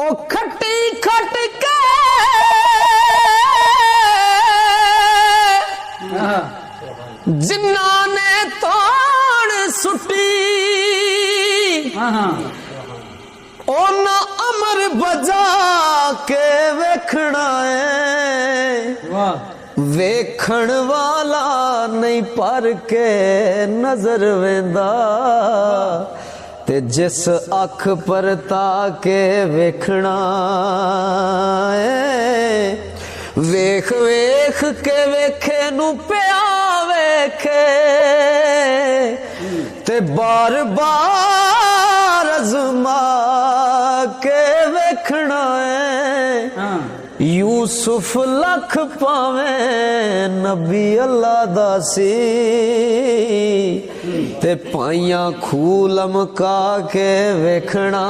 ओ खट्टी खट के जिन्ना ने ताड़ सुटी ओन अमर बजा के वेखना है वेखण वाला नहीं पर के नजर वेंदा ते जिस अख पर ताके वेखना है वेख वेख के वेखे नू पिया वेखे ते बार बार अजमा के वेखना है यूसुफ लख पावे नबी अल्लाह दासी ते पाइया खूलम का के वेखना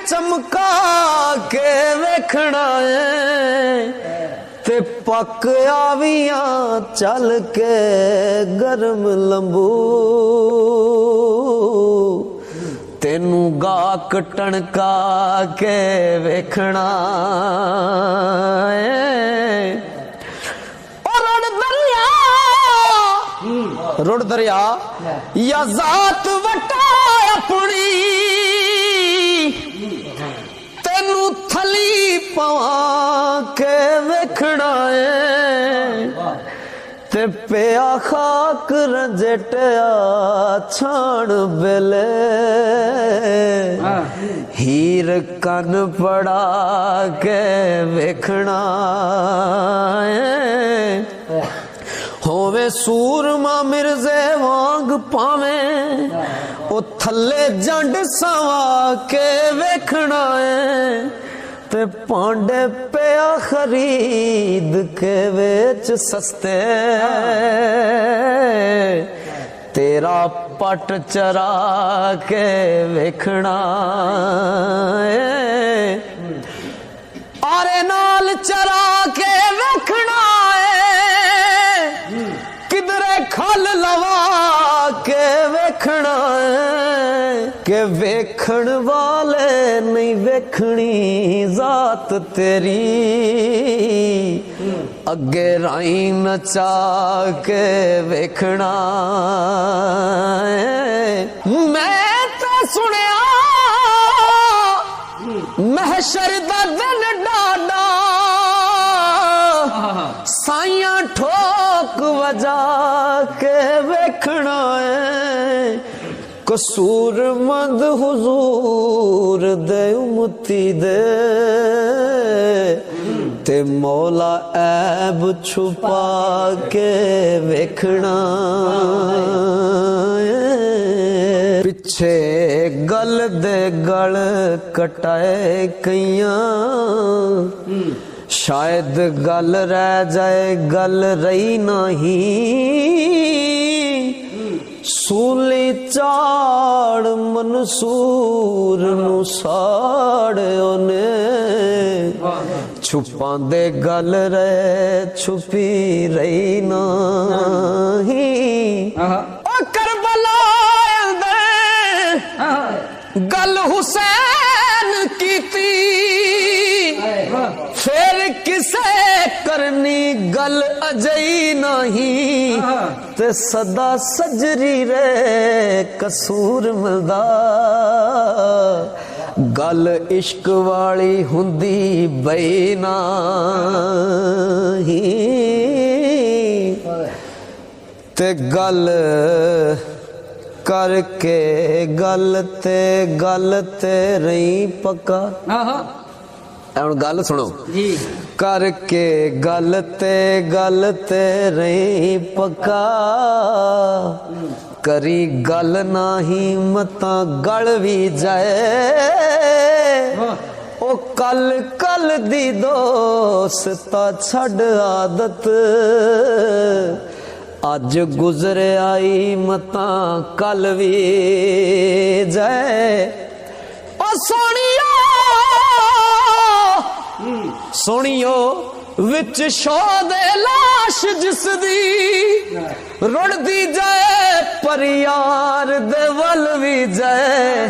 चमका के वेखना है ते पक आवियां चल के गरम लंबू तेनू गाक टणका के वेखना है रुड़ दरिया या जात वटा अपनी तेनू थली पवा के वेखना है ते पिया खाक रंजटिया छाण बेले हीर कन पड़ा के वेखना है होवे सूरमा मिर्जे वांग पावे ओ थले जंड सवा के वेखना है ते पांडे पिया खरीद के वेच सस्ते तेरा पट चरा के वेखना है आरे नाल चरा के वेखना खल लवा के वेखना के वेखण वाले नहीं वेखनी जात तेरी अगे राई नचा के वेखना मैं तो सुनिया महशर दा दिन डाडा साइया ठोक वजा के वेखना है कसूर मंद हुजूर दे उम्मती दे ते मौला ऐब छुपा के वेखना पिछे गल दे गल कटाए कइयां शायद गल रह जाए गल रही नहीं सूली चाड़ मनसूर नू साड़े ओने छुपा दे गल रहे छुपी रही नहीं ओ करबला गल हुसैन कीती फिर किसे करनी गल अजई नहीं ते सदा सजरी रे कसूर मिलदा गल इश्क वाली हुंदी बई नहीं ते गल करके गल ते रही पक्का गल सुनो जी करके गल ते रही पक्का करी गल नाही मता गल भी जाए ओ कल कल दी दोस्ता छड़ आदत अज गुजर आई मता कल भी जाए ओ सोनिया सोनियो विच शोदे लाश जिसदी रुड़दी जाए पर यार दे वल भी जाए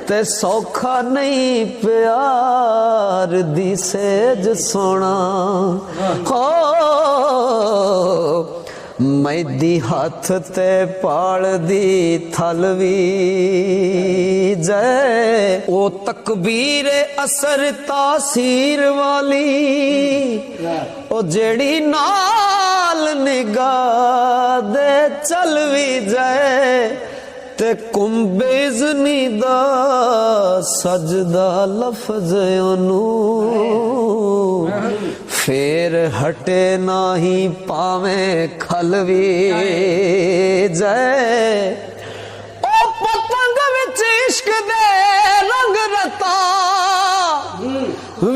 ते सौखा नहीं प्यार दी सेज सोना हो मैदी हाथ ते पाल दी थलवी जय ओ तकबीर असर तासीर वाली ओ जेड़ी नाल निगाह दे चलवी जय ते कुंबेजनी दा सजदा लफ्ज ओनू फेर हटे नाही पावे खलवी जय ओ पतंग विच इश्क दे रंग रता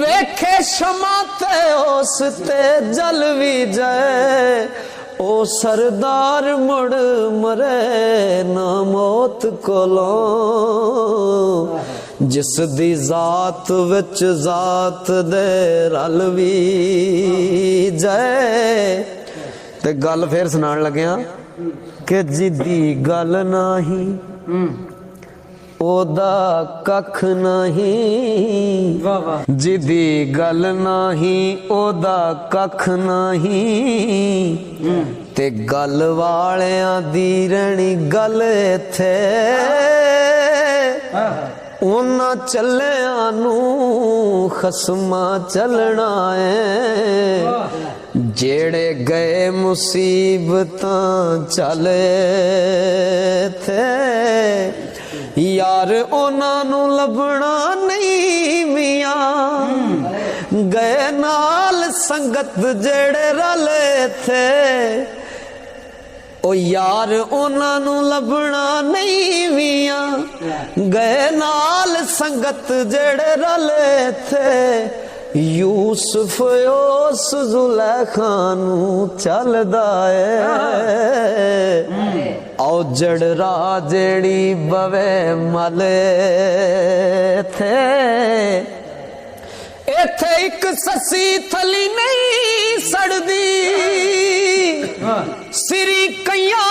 वेखे शमा ते उस ते जलवी जय ओ सरदार मुड़ मरे ना मौत कोलों जिस दी जात विच जात दे रल भी जय ते गल फिर सुनान लग्या कि जिदी गल नाही ओदा कख नहीं जिदी गल नाही ओदा कख नहीं ते गल वालियां दी रहनी गल थे उन्ना चलिया नू खसमा चलना है जेड़े गए मुसीबतां चले थे यार उन्हां नू लभना नहीं मियां गए नाल संगत जेड़े रले थे ओ यार उन्हां नू लभना नहीं मियां गए नाल संगत जेड़े रले थे यूसुफ उस जुलेखा नू चलदा है औजड़ राह जेड़ी बवे मले थे इथे एक ससी थली नहीं सड़दी सिरी कैया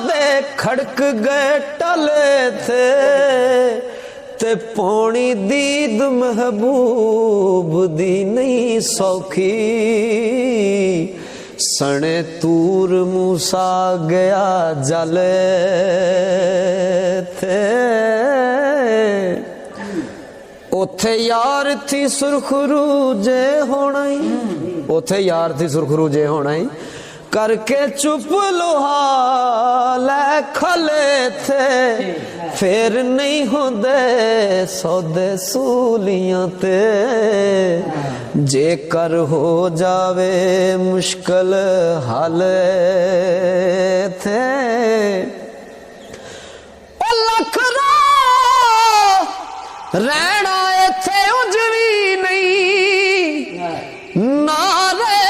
दे खड़क गए टले थे ते पौनी दीद महबूब दी नहीं सौखी सने तूर मूसा गया जले थे ओथे यार थी सुरखरू जे होना ही ओथे यार थी सुरखरू जे होना ही करके चुप लोहा ले खले थे फिर नहीं होंदे सौदे सूलियां ते जे कर हो जावे मुश्किल हाल थे लख रहना इथे उजवी नहीं नारे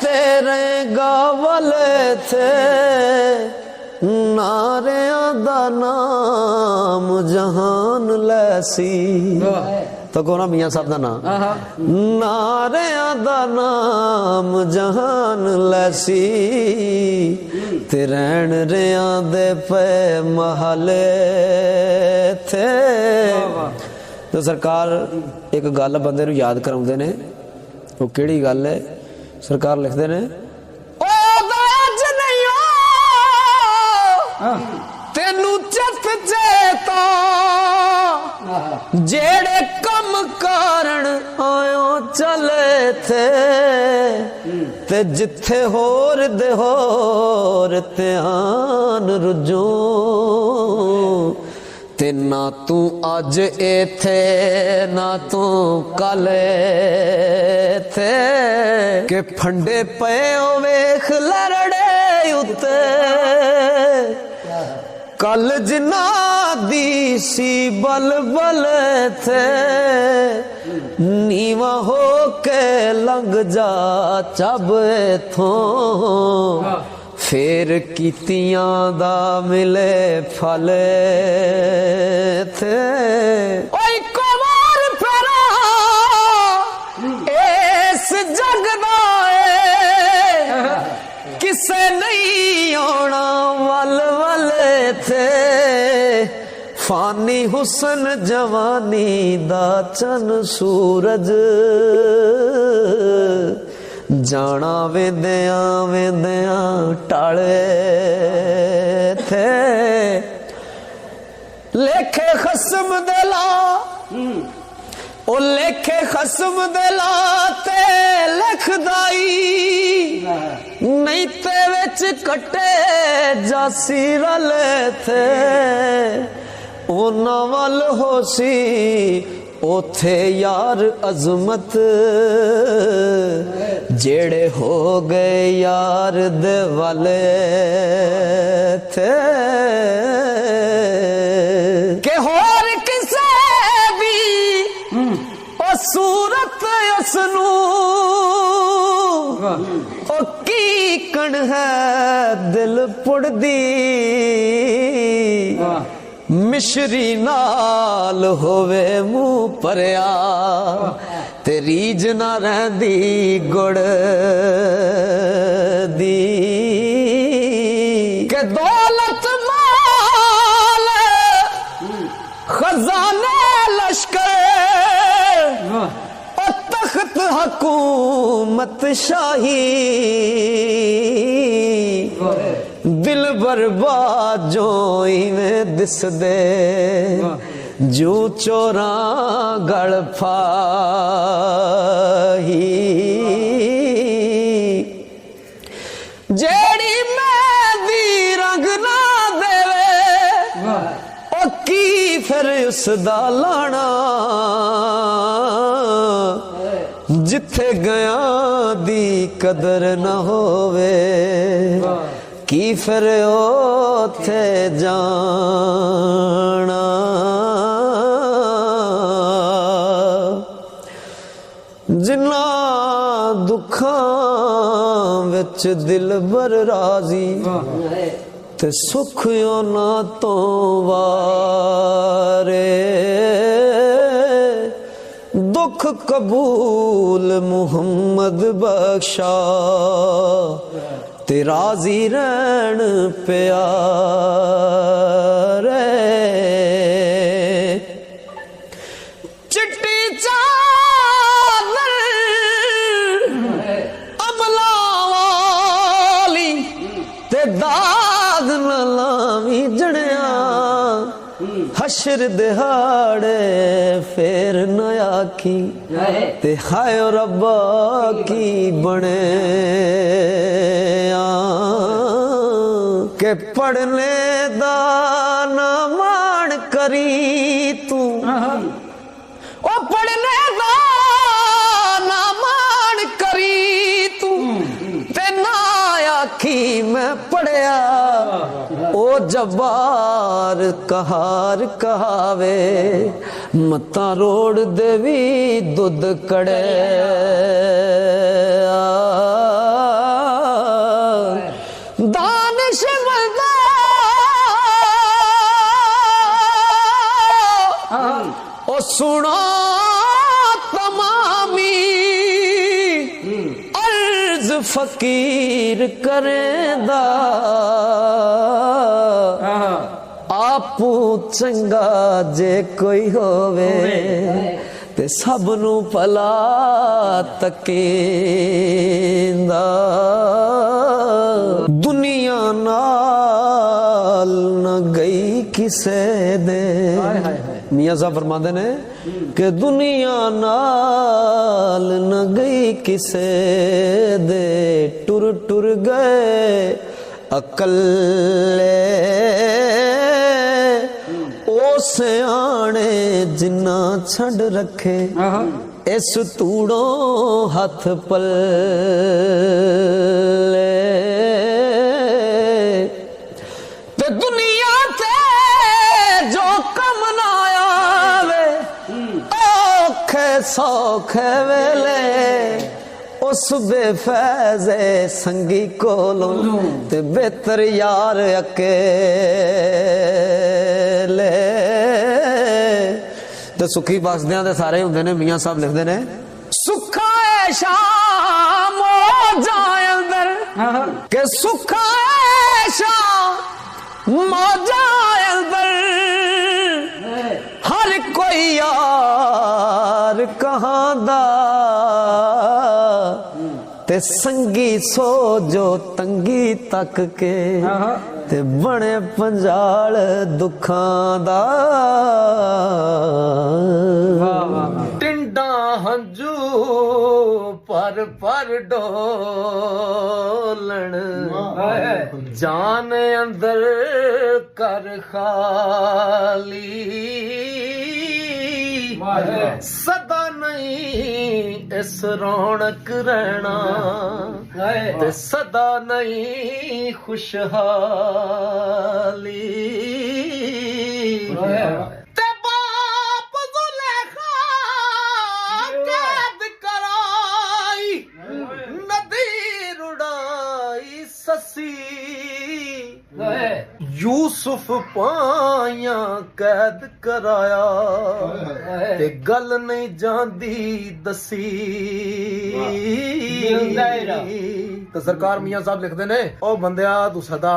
तेरे गावल थे नारियां दा नाम जहान लैसी तो कोना मियां साहब दा नाम नारियां दा नाम जहान लैसी ते रहन रियां दे पे महले थे। तो सरकार एक गल बंदे नूं याद कराउंदे ने वो किहड़ी गल है सरकार लिखदे ने तेनू चत चेता जेड़े कम कारण आयो चले थे ते जिथे होर दे होर ध्यान रुजो ते ना तू अज एथे ना तू कल थे के फंडे पे वेख लरड़े उते कल जिना दी सी बल बल थे नीवा हो के लंघ जा चब थो फिर कीतियां दा मिले फल थे ओए कुमार फेरा ए इस जग दा किसे नहीं आना वल वल थे फानी हुसन जवानी दा चन सूरज जाना वेंदिया टाले थे लेखे खसम दिला ओ लेखे खसम दिला ते लिखदाई नहीं ते विच कटे जासी रले थे उन्हां वल होसी ओथे यार अजमत जेड़े हो गए यार दे वाले थे के होर किसे भी ओ सूरत उसनू ओ की कण है दिल पुड़दी मिश्री नाल होवे मुंह भरिया ते रीज ना रहंदी गुड़ दी के दौलत माल खजाने लश्कर और तख्त हुकूमत शाही दिल बर्बाद जो इवें दिस दे जू चोरा गल फाही जेड़ी मेहंदी रंग ना देवे ओ की फिर उसदा लाना जिथे गया दी कदर न होवे की फिर ओथे जाना जिन्ना दुखां विच दिल बर राजी ते सुख ना तो वारे दुख कबूल मुहम्मद बख्शा ते राजी रहन प्यारे चिट्टी चादर अमला वाली ते दाग न लावी जड़िया हशर दिहाड़े फेर न आखी ते हाय रब्बा की बने के पढ़ने दा ना मान करी तू ओ पढ़ने दा ना मान करी तू ते ना आखी मैं पढ़िया ओ जब्बार कहार कहावे मता रोड़ देवी दुध कड़े दानिश ओ सुना तमामी अर्ज फकीर करेंदा आपू चंगा जे कोई होवे ते सब नू भला तकेंदा दुनिया नाल न गई किसे दे मियां साहब फरमाते ने कि दुनिया नाल न गई किसे दे टुर टुर गए अकले ओ सियाने जिन्ना छड़ रखे इस तूड़ों हथ पल्ले ते दुनिया ते जो कम ना आवे औखे सौखे वेले उस बेफैज़े संगी कोलों ते बेहतर यार अकेले ते सुखी बसदियां ते सारे हुंदे ने मियां साहब लिखदे ने सुखा ऐ शाह सुखा ऐशा मौजा अंदर हर कोई यार कहां दा ते संगी सो जो तंगी तक के ते बने पंजाल दुखां दा टिंडा हंजू पर डोलन जान अंदर कर खाली सदा नहीं इस रौनक रहना ते सदा नहीं खुशहाली ते बाप जुलेखा कैद कराई नदी रुड़ाई ससी यूसुफ पाया कैद कराया ते गल नहीं जांदी दसी तो सरकार मियां साहब लिखते ने ओ बंदिया तू सदा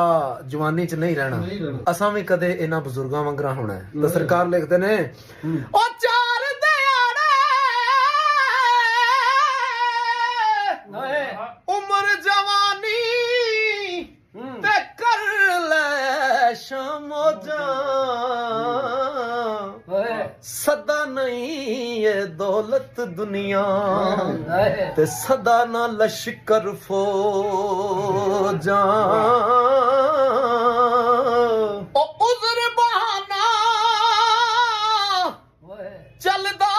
जवानी च नहीं रहना असां भी कदे इन्हां बुजुर्गां वांगरा होना है तो सरकार लिखते ने ओ चार दिहाड़े उम्र जवानी ते कर ले शमोजा सदा नहीं ये दौलत दुनिया ते सदा ना लश्कर फौजा ओ उज़र बहाना चलदा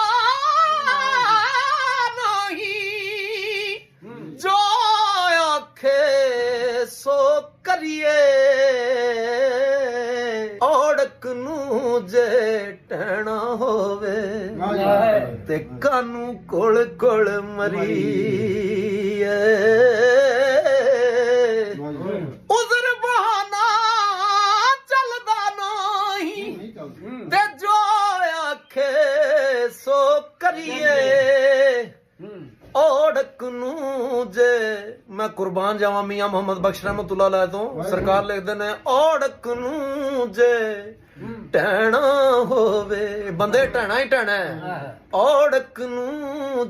नहीं जो आखे सो करिए औड़क नू जे टहना होवे ते कानू कोल कोल मरीए उज़र बहाना चलदा नहीं ते जो आखे सो करिए औड़क नू जे मैं कुर्बान जावा मियां मोहम्मद बख्श रहमतुल्लाह अलैह तो सरकार लिखदे ने औड़क नू जे टहना होवे बंदे टहना ही टहना है औड़क नू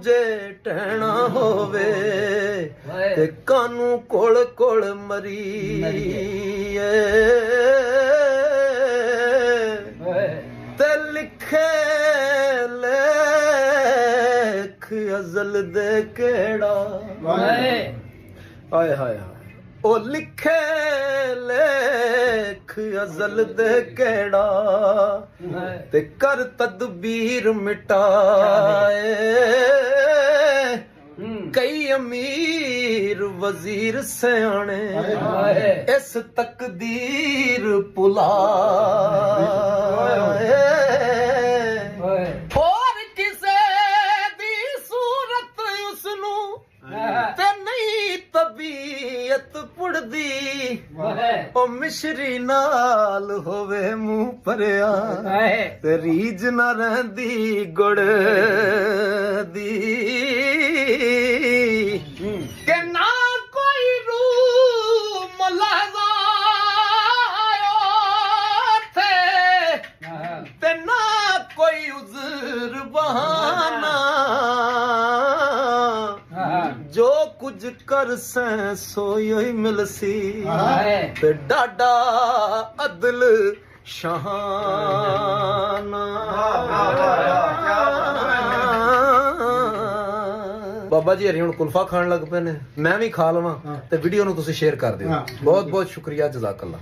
जे टहना होवे ते कानू कोल कोल मरीए ते लिखे लेख अज़ल दे केड़ा हाय हाय हाय ओ लिखे लेख अज़ल दे केड़ा ते कर तदबीर मिटाए कई अमीर वजीर सियाने इस तकदीर भुलाए और किसे दी सूरत उसनू ते नहीं तबीयत पुड़दी ओ मिश्री नाल होवे मुंह भरिया ते रीज ना रहंदी गुड़ दी के ना कोई रू मलहजा थे ते ना कोई उज़र बहाना जो कुछ कर सैं सो ही मिलसी ते डाडा अदल शहाना बाबा जी हरी हुण कुल्फा खान लग पे ने मैं भी खा लवां ते वीडियो नूं तुसीं शेयर कर दिओ बहुत बहुत शुक्रिया जज़ाकल्ला।